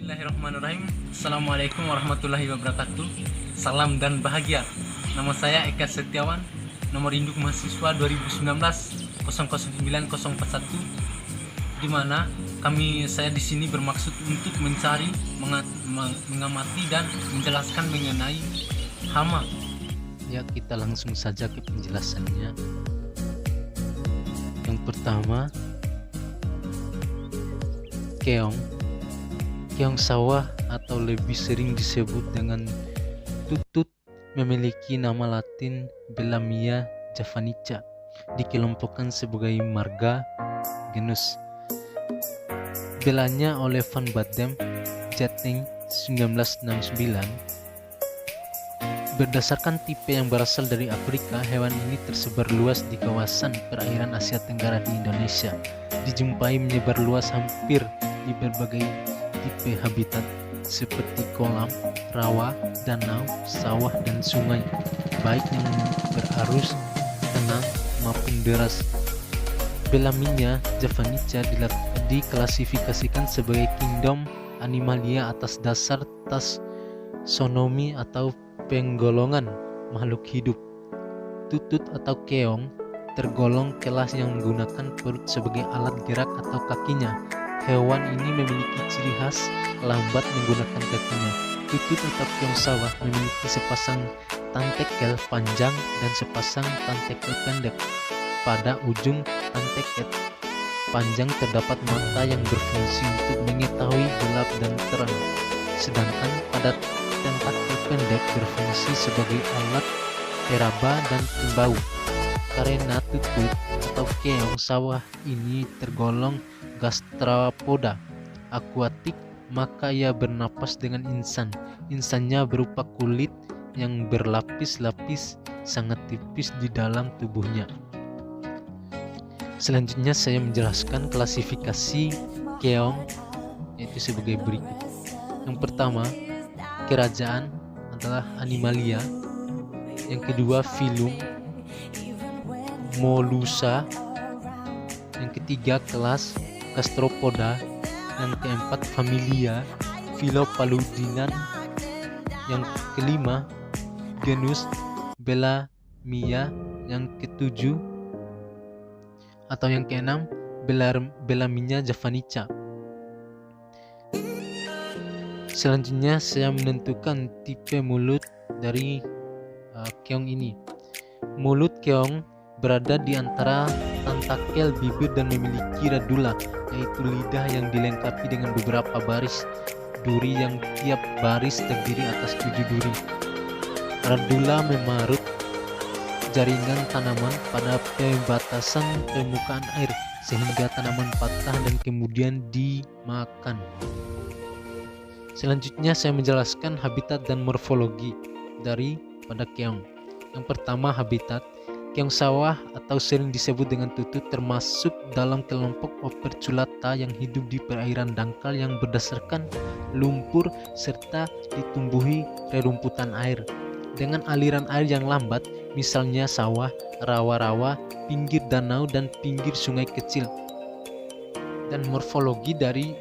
Bismillahirrahmanirrahim. Assalamualaikum warahmatullahi wabarakatuh. Salam dan bahagia. Nama saya Eka Setiawan. Nomor induk mahasiswa 2019 009041. Di mana saya di sini bermaksud untuk mencari, mengamati dan menjelaskan mengenai hama. Ya, kita langsung saja ke penjelasannya. Yang pertama, keong. Keong sawah atau lebih sering disebut dengan tutut memiliki nama latin Bellamia javanica. Dikelompokkan sebagai marga genus. Belanya oleh Van Batem, Jating 1969. Berdasarkan tipe yang berasal dari Afrika, hewan ini tersebar luas di kawasan perairan Asia Tenggara di Indonesia. Dijumpai menyebar luas hampir di berbagai tipe habitat seperti kolam, rawa, danau, sawah, dan sungai, baik yang berarus, tenang, maupun deras. Bellamia javanica diklasifikasikan sebagai kingdom Animalia atas dasar taksonomi atau penggolongan makhluk hidup. Tutut atau keong tergolong kelas yang menggunakan perut sebagai alat gerak atau kakinya. Hewan ini memiliki ciri khas lambat menggunakan kakinya. Tutut atau keong sawah memiliki sepasang tentakel panjang dan sepasang tentakel pendek. Pada ujung tentakel panjang terdapat mata yang berfungsi untuk mengetahui gelap dan terang, sedangkan pada tentakel pendek berfungsi sebagai alat peraba dan pembau. Karena tutut atau keong sawah ini tergolong gastropoda akuatik, maka ia bernapas dengan insan. Insannya berupa kulit yang berlapis-lapis sangat tipis di dalam tubuhnya. Selanjutnya saya menjelaskan klasifikasi keong, yaitu sebagai berikut. Yang pertama, kerajaan adalah Animalia. Yang kedua, filum Molusa. Yang ketiga, kelas Gastropoda. Yang keempat, familia Philopaludinae. Yang kelima, genus Bellamia. Yang ketujuh atau yang keenam, Bellamia javanica. Selanjutnya saya menentukan tipe mulut dari keong ini. Mulut keong berada di antara tentakel bibir dan memiliki radula, yaitu lidah yang dilengkapi dengan beberapa baris duri yang tiap baris terdiri atas 7 duri. Radula memarut jaringan tanaman pada pembatasan permukaan air sehingga tanaman patah dan kemudian dimakan. Selanjutnya saya menjelaskan habitat dan morfologi daripada keong. Yang pertama, habitat. Keong sawah atau sering disebut dengan tutut termasuk dalam kelompok Operculata yang hidup di perairan dangkal yang berdasarkan lumpur serta ditumbuhi rerumputan air. Dengan aliran air yang lambat, misalnya sawah, rawa-rawa, pinggir danau, dan pinggir sungai kecil. Dan morfologi dari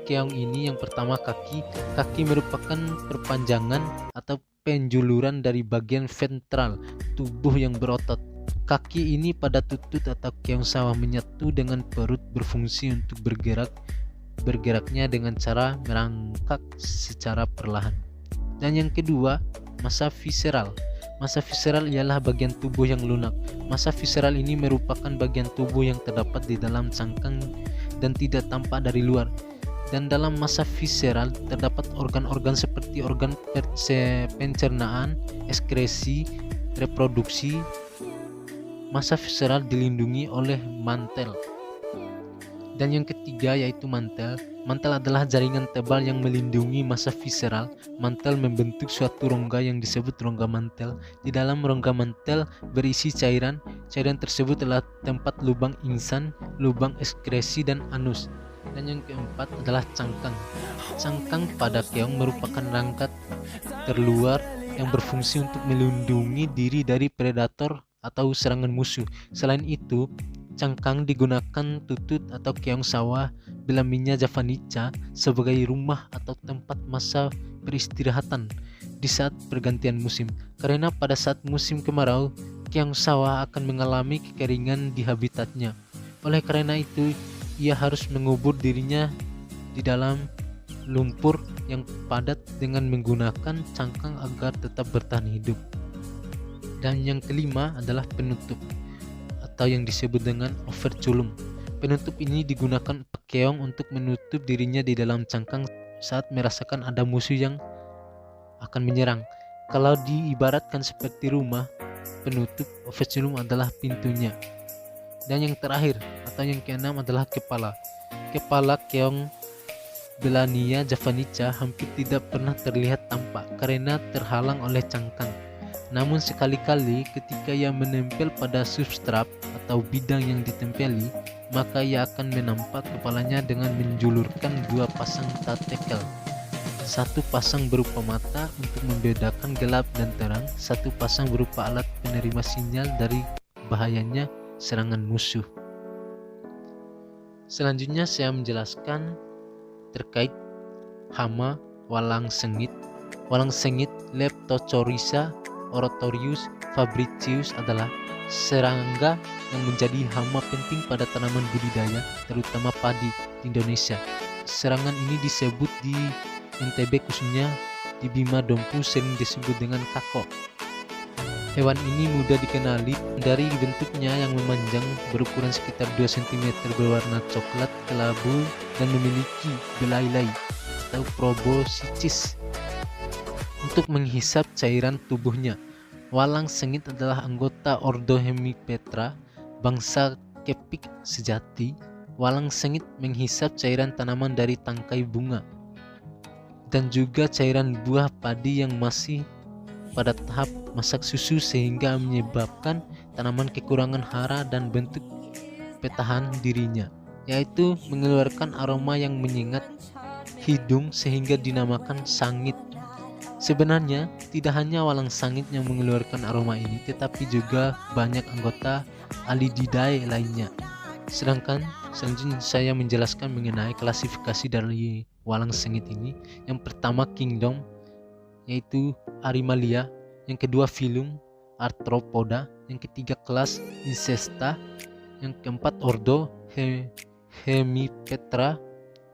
keong ini, yang pertama, kaki. Kaki merupakan perpanjangan atau penjuluran dari bagian ventral tubuh yang berotot. Kaki ini pada tutut atau keong sawah menyatu dengan perut, berfungsi untuk bergeraknya dengan cara merangkak secara perlahan. Dan yang kedua, massa visceral. Massa visceral ialah bagian tubuh yang lunak. Massa visceral ini merupakan bagian tubuh yang terdapat di dalam cangkang dan tidak tampak dari luar. Dan dalam massa visceral terdapat organ-organ seperti organ pencernaan, ekskresi, reproduksi. Massa visceral dilindungi oleh mantel. Dan yang ketiga yaitu mantel. Mantel adalah jaringan tebal yang melindungi massa visceral. Mantel membentuk suatu rongga yang disebut rongga mantel. Di dalam rongga mantel berisi cairan. Cairan tersebut adalah tempat lubang insan, lubang ekskresi, dan anus. Dan yang keempat adalah cangkang. Cangkang pada keong merupakan rangka terluar yang berfungsi untuk melindungi diri dari predator atau serangan musuh. Selain itu, Cangkang digunakan tutut atau keong sawah Belaminia javanica sebagai rumah atau tempat masa peristirahatan di saat pergantian musim. Karena pada saat musim kemarau, keong sawah akan mengalami kekeringan di habitatnya. Oleh karena itu, ia harus mengubur dirinya di dalam lumpur yang padat dengan menggunakan cangkang agar tetap bertahan hidup. Dan yang kelima adalah penutup atau yang disebut dengan overculum. Penutup ini digunakan keong untuk menutup dirinya di dalam cangkang saat merasakan ada musuh yang akan menyerang. Kalau diibaratkan seperti rumah, penutup overculum adalah pintunya. Dan yang terakhir atau yang keenam adalah kepala. Kepala keong Belania javanica hampir tidak pernah terlihat tampak karena terhalang oleh cangkang. Namun sekali-kali ketika ia menempel pada substrat atau bidang yang ditempeli, maka ia akan menampak kepalanya dengan menjulurkan dua pasang tentakel. Satu pasang berupa mata untuk membedakan gelap dan terang, satu pasang berupa alat penerima sinyal dari bahayanya serangan musuh. Selanjutnya saya menjelaskan terkait hama walang sengit. Walang sengit Leptocorisa oratorius fabricius adalah serangga yang menjadi hama penting pada tanaman budidaya, terutama padi di Indonesia. Serangan ini disebut di NTB, khususnya di Bima Dompu, sering disebut dengan kako. Hewan ini mudah dikenali dari bentuknya yang memanjang berukuran sekitar 2 cm, berwarna coklat kelabu dan memiliki belai-belai atau proboscis untuk menghisap cairan tubuhnya. Walang sengit adalah anggota ordo Hemipetra, bangsa kepik sejati. Walang sengit menghisap cairan tanaman dari tangkai bunga dan juga cairan buah padi yang masih pada tahap masak susu, sehingga menyebabkan tanaman kekurangan hara dan bentuk petahan dirinya, yaitu mengeluarkan aroma yang menyengat hidung sehingga dinamakan sangit. Sebenarnya tidak hanya walang sangit yang mengeluarkan aroma ini, tetapi juga banyak anggota Alididae lainnya. Sedangkan selanjutnya saya menjelaskan mengenai klasifikasi dari walang sengit ini. Yang pertama kingdom, yaitu Animalia. Yang kedua filum Arthropoda. Yang ketiga kelas Incesta. Yang keempat ordo Hemipetra.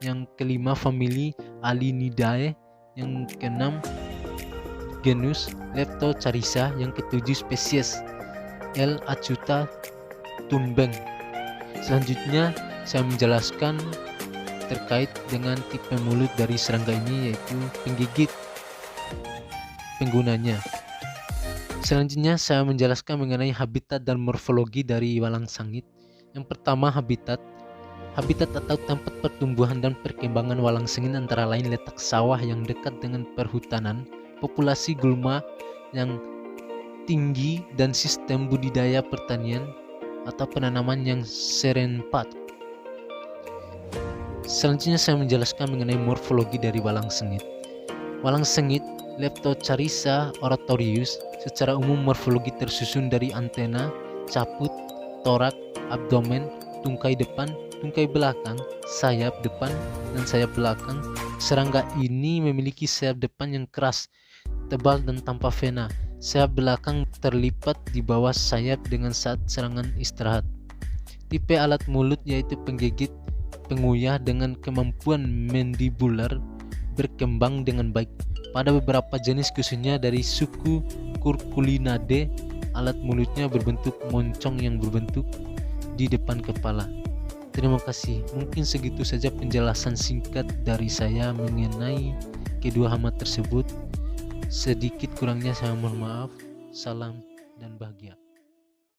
Yang kelima famili Alinidae. Yang keenam genus Leptocarisa. Yang ketujuh spesies L. acuta tumbeng. Selanjutnya saya menjelaskan terkait dengan tipe mulut dari serangga ini, yaitu penggigit penggunanya. Selanjutnya saya menjelaskan mengenai habitat dan morfologi dari walang sangit. Yang pertama habitat. Habitat atau tempat pertumbuhan dan perkembangan walang sengit antara lain letak sawah yang dekat dengan perhutanan, populasi gulma yang tinggi, dan sistem budidaya pertanian atau penanaman yang serempak. Selanjutnya saya menjelaskan mengenai morfologi dari walang sengit. Walang sengit Leptocarisa oratorius secara umum morfologi tersusun dari antena, caput, torak, abdomen, tungkai depan, tungkai belakang, sayap depan, dan sayap belakang. Serangga ini memiliki sayap depan yang keras, tebal, dan tanpa vena. Sayap belakang terlipat di bawah sayap dengan saat serangan istirahat. Tipe alat mulut yaitu penggigit penguyah dengan kemampuan mandibular berkembang dengan baik. Pada beberapa jenis, khususnya dari suku Curculinae, alat mulutnya berbentuk moncong yang berbentuk di depan kepala. Terima kasih. Mungkin segitu saja penjelasan singkat dari saya mengenai kedua hama tersebut. Sedikit kurangnya saya mohon maaf. Salam dan bahagia.